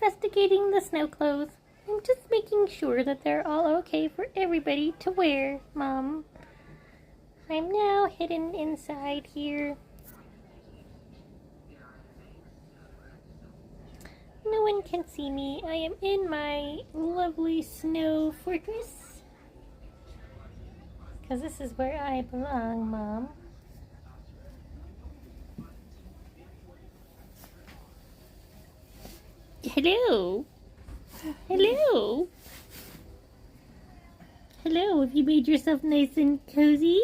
investigating the snow clothes. I'm just making sure that they're all okay for everybody to wear, Mom. I'm now hidden inside here. No one can see me. I am in my lovely snow fortress. Because this is where I belong, Mom. Hello. Hello. Hello, have you made yourself nice and cozy?